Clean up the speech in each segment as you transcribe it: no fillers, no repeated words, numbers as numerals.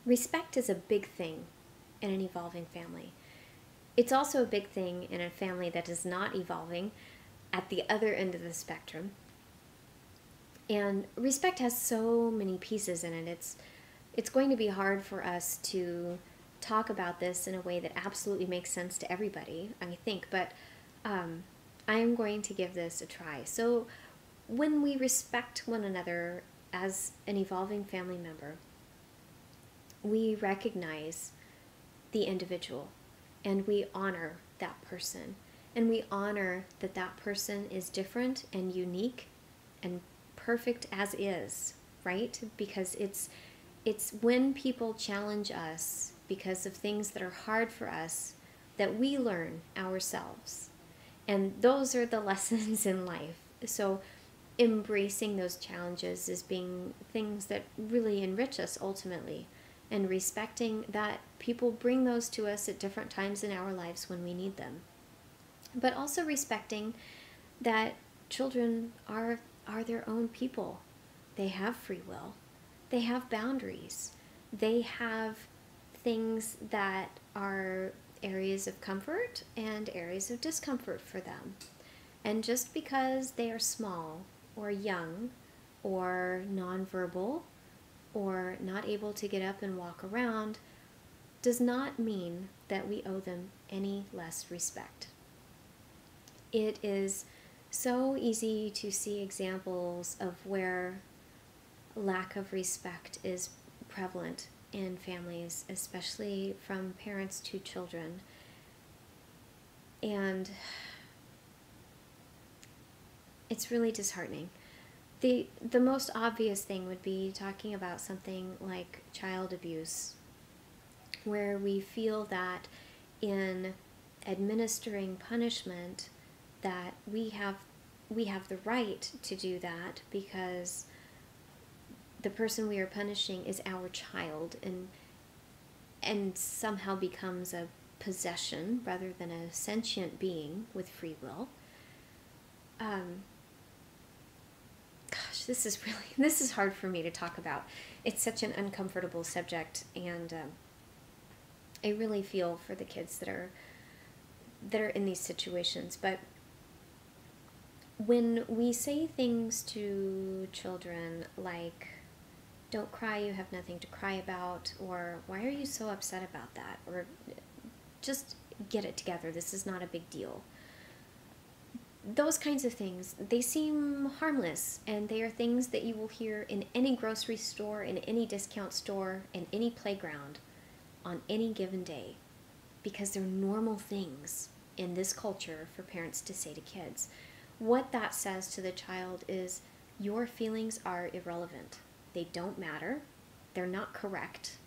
Respect is a big thing in an evolving family. It's also a big thing in a family that is not evolving at the other end of the spectrum. And respect has so many pieces in it. It's going to be hard for us to talk about this in a way that absolutely makes sense to everybody, I think, but I am going to give this a try. So when we respect one another as an evolving family member, we recognize the individual and we honor that person. And we honor that that person is different and unique and perfect as is, right? Because it's when people challenge us because of things that are hard for us that we learn ourselves. And those are the lessons in life. So embracing those challenges as being things that really enrich us ultimately, and respecting that people bring those to us at different times in our lives when we need them. But also respecting that children are their own people. They have free will. They have boundaries. They have things that are areas of comfort and areas of discomfort for them. And just because they are small or young or nonverbal or not able to get up and walk around does not mean that we owe them any less respect. It is so easy to see examples of where lack of respect is prevalent in families, especially from parents to children. And it's really disheartening. The most obvious thing would be talking about something like child abuse, where we feel that in administering punishment that we have the right to do that because the person we are punishing is our child and somehow becomes a possession rather than a sentient being with free will. Gosh, this is hard for me to talk about. It's such an uncomfortable subject, and I really feel for the kids that are in these situations. But when we say things to children like, "Don't cry, you have nothing to cry about," or "Why are you so upset about that?" or "Just get it together, this is not a big deal." Those kinds of things, they seem harmless, and they are things that you will hear in any grocery store, in any discount store, in any playground, on any given day, because they're normal things in this culture for parents to say to kids. What that says to the child is, your feelings are irrelevant. They don't matter. They're not correct.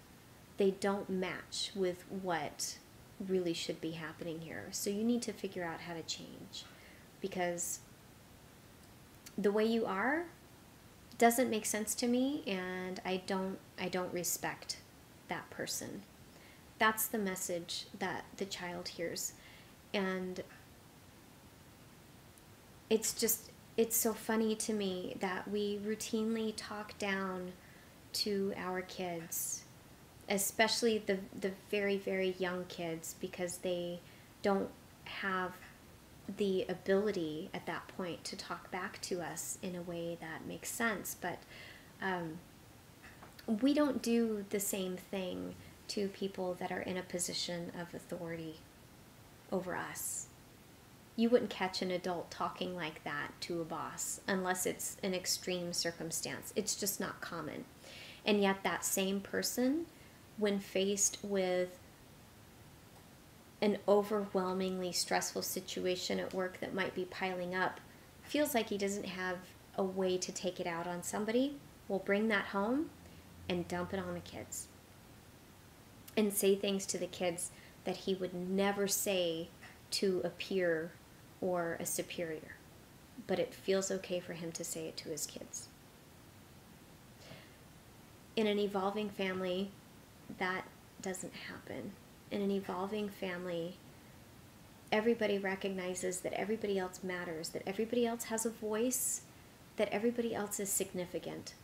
They don't match with what really should be happening here. So you need to figure out how to change, because the way you are doesn't make sense to me, and I don't respect that person. That's the message that the child hears. And it's so funny to me that we routinely talk down to our kids, especially the very, very young kids, because they don't have the ability at that point to talk back to us in a way that makes sense. But we don't do the same thing to people that are in a position of authority over us. You wouldn't catch an adult talking like that to a boss unless it's an extreme circumstance. It's just not common. And yet that same person, when faced with an overwhelmingly stressful situation at work that might be piling up, feels like he doesn't have a way to take it out on somebody, will bring that home and dump it on the kids. And say things to the kids that he would never say to a peer or a superior. But it feels okay for him to say it to his kids. In an evolving family, that doesn't happen. In an evolving family, everybody recognizes that everybody else matters, that everybody else has a voice, that everybody else is significant,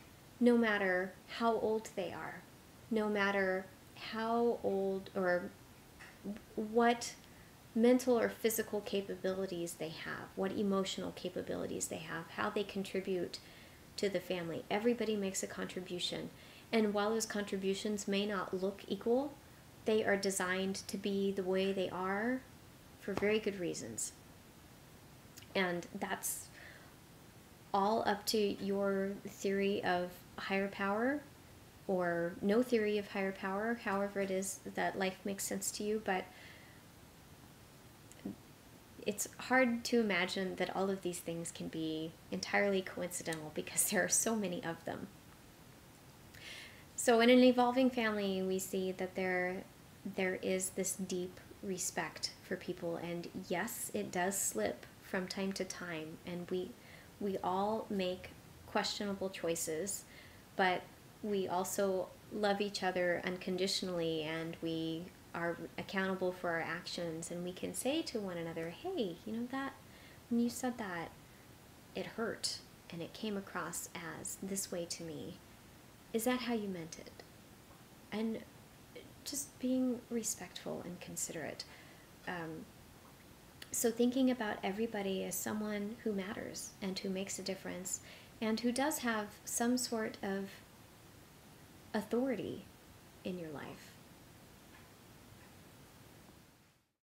no matter how old they are. no matter how old or what mental or physical capabilities they have, what emotional capabilities they have, how they contribute to the family. Everybody makes a contribution. And while those contributions may not look equal, they are designed to be the way they are for very good reasons. And that's all up to your theory of higher power or no theory of higher power, however it is that life makes sense to you. But it's hard to imagine that all of these things can be entirely coincidental because there are so many of them. So in an evolving family, we see that there is this deep respect for people, and yes, it does slip from time to time, and we all make questionable choices, but we also love each other unconditionally, and we are accountable for our actions, and we can say to one another, hey, you know, that when you said that, it hurt and it came across as this way to me. Is that how you meant it? And just being respectful and considerate. So thinking about everybody as someone who matters and who makes a difference and who does have some sort of authority in your life.